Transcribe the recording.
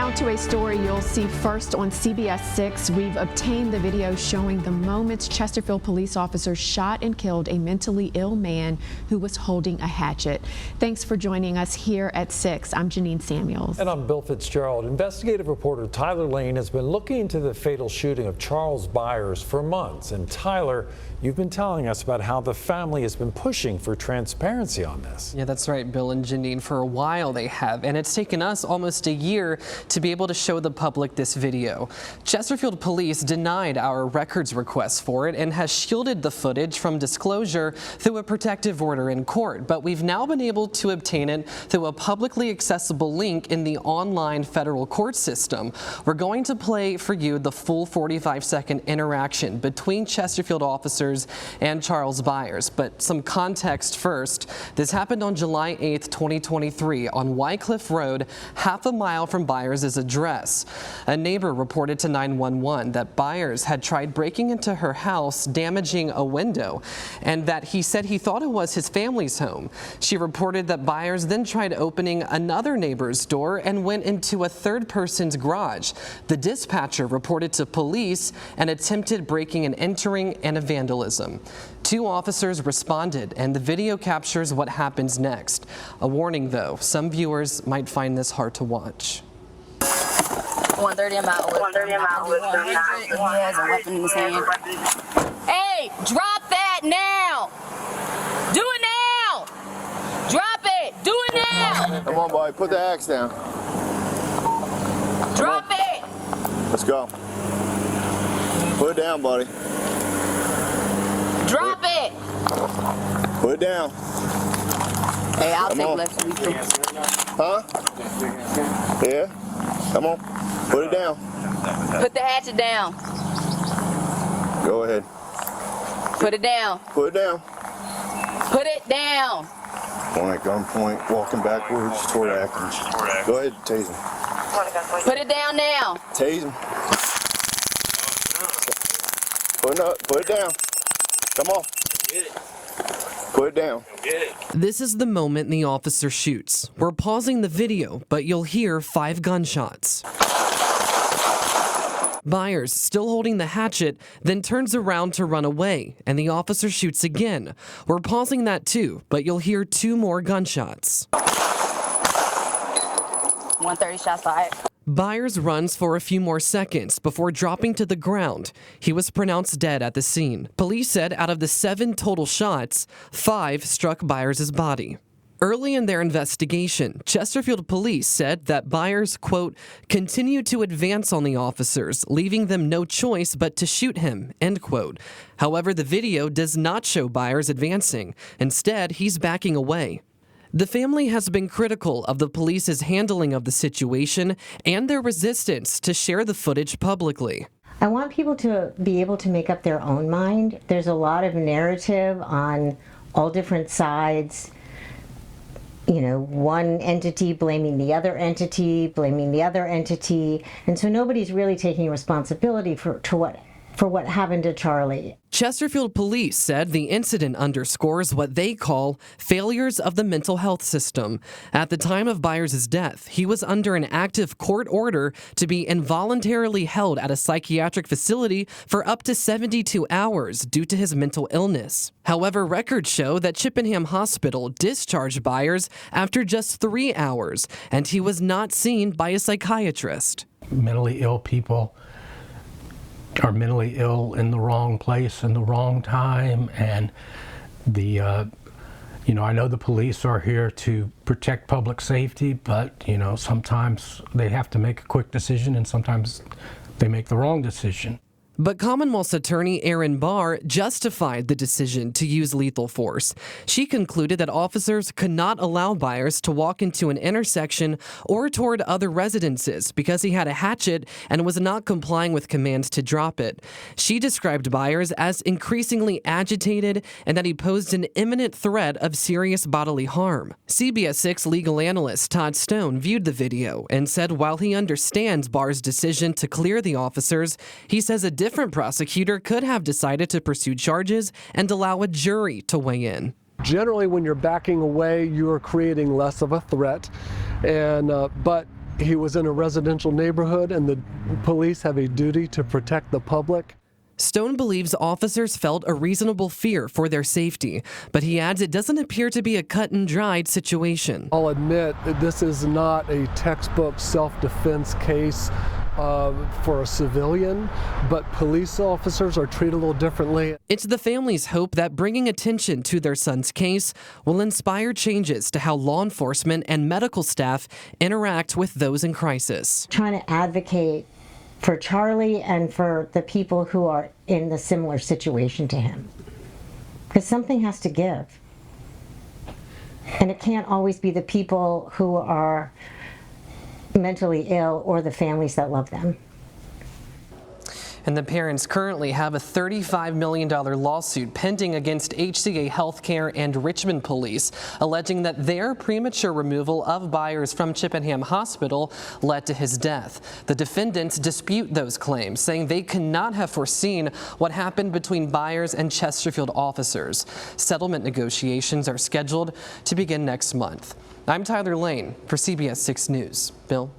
Now to a story you'll see first on CBS 6. We've obtained the video showing the moments Chesterfield police officers shot and killed a mentally ill man who was holding a hatchet. Thanks for joining us here at 6. I'm Janine Samuels. And I'm Bill Fitzgerald. Investigative reporter Tyler Lane has been looking into the fatal shooting of Charles Byers for months. And Tyler, you've been telling us about how the family has been pushing for transparency on this. Yeah, that's right, Bill and Janine. For a while they have, and it's taken us almost a year to be able to show the public this video. Chesterfield Police denied our records request for it and has shielded the footage from disclosure through a protective order in court. But we've now been able to obtain it through a publicly accessible link in the online federal court system. We're going to play for you the full 45-second interaction between Chesterfield officers and Charles Byers. But some context first. This happened on July 8th, 2023 on Wycliffe Road, half a mile from Byers' address. A neighbor reported to 911 that Byers had tried breaking into her house, damaging a window, and that he said he thought it was his family's home. She reported that Byers then tried opening another neighbor's door and went into a third person's garage. The dispatcher reported to police an attempted breaking and entering and a vandalism. 2 officers responded, and the video captures what happens next. A warning, though, some viewers might find this hard to watch. 130 in Mountwood. 130 in Mountwood. He has a weapon in his hand. Hey, drop that now! Do it now! Drop it! Do it now! Come on, boy. Put the axe down. Drop it! Let's go. Put it down, buddy. Drop it! Put it down. Hey, I'll Come take on. left so we can. Huh? Yeah? Come on. Put it down. Put the hatchet down. Go ahead. Put it down. Put it down. Put it down. One at gunpoint, walking backwards toward Atkins. Go ahead, tase him. Put it down now. Tase him. Put it down. Come on. Put it down. This is the moment the officer shoots. We're pausing the video, but you'll hear 5 gunshots. Byers, still holding the hatchet, then turns around to run away, and the officer shoots again. We're pausing that too, but you'll hear 2 more gunshots. 130 shots fired. Byers runs for a few more seconds before dropping to the ground. He was pronounced dead at the scene. Police said out of the 7 total shots, 5 struck Byers' body. Early in their investigation, Chesterfield Police said that Byers, quote, continued to advance on the officers, leaving them no choice but to shoot him, end quote. However, the video does not show Byers advancing. Instead, he's backing away. The family has been critical of the police's handling of the situation and their resistance to share the footage publicly. I want people to be able to make up their own mind. There's a lot of narrative on all different sides. You know, one entity blaming the other entity, and so nobody's really taking responsibility for what happened to Charlie. Chesterfield Police said the incident underscores what they call failures of the mental health system. At the time of Byers' death, he was under an active court order to be involuntarily held at a psychiatric facility for up to 72 hours due to his mental illness. However, records show that Chippenham Hospital discharged Byers after just 3 hours, and he was not seen by a psychiatrist. Mentally ill people are mentally ill in the wrong place in the wrong time, and I know the police are here to protect public safety, but sometimes they have to make a quick decision and sometimes they make the wrong decision. But Commonwealth's attorney Erin Barr justified the decision to use lethal force. She concluded that officers could not allow Byers to walk into an intersection or toward other residences because he had a hatchet and was not complying with commands to drop it. She described Byers as increasingly agitated and that he posed an imminent threat of serious bodily harm. CBS 6 legal analyst Todd Stone viewed the video and said while he understands Barr's decision to clear the officers, he says a different prosecutor could have decided to pursue charges and allow a jury to weigh in. Generally, when you're backing away, you are creating less of a threat, but He was in a residential neighborhood, and the police have a duty to protect the public. Stone believes officers felt a reasonable fear for their safety, but he adds it doesn't appear to be a cut and dried situation. I'll admit that this is not a textbook self-defense case for a civilian, but police officers are treated a little differently. It's the family's hope that bringing attention to their son's case will inspire changes to how law enforcement and medical staff interact with those in crisis. Trying to advocate for Charlie and for the people who are in the similar situation to him. Because something has to give. And it can't always be the people who are mentally ill or the families that love them. And the parents currently have a $35 million lawsuit pending against HCA Healthcare and Richmond Police, alleging that their premature removal of Byers from Chippenham Hospital led to his death. The defendants dispute those claims, saying they cannot have foreseen what happened between Byers and Chesterfield officers. Settlement negotiations are scheduled to begin next month. I'm Tyler Lane for CBS 6 News. Bill?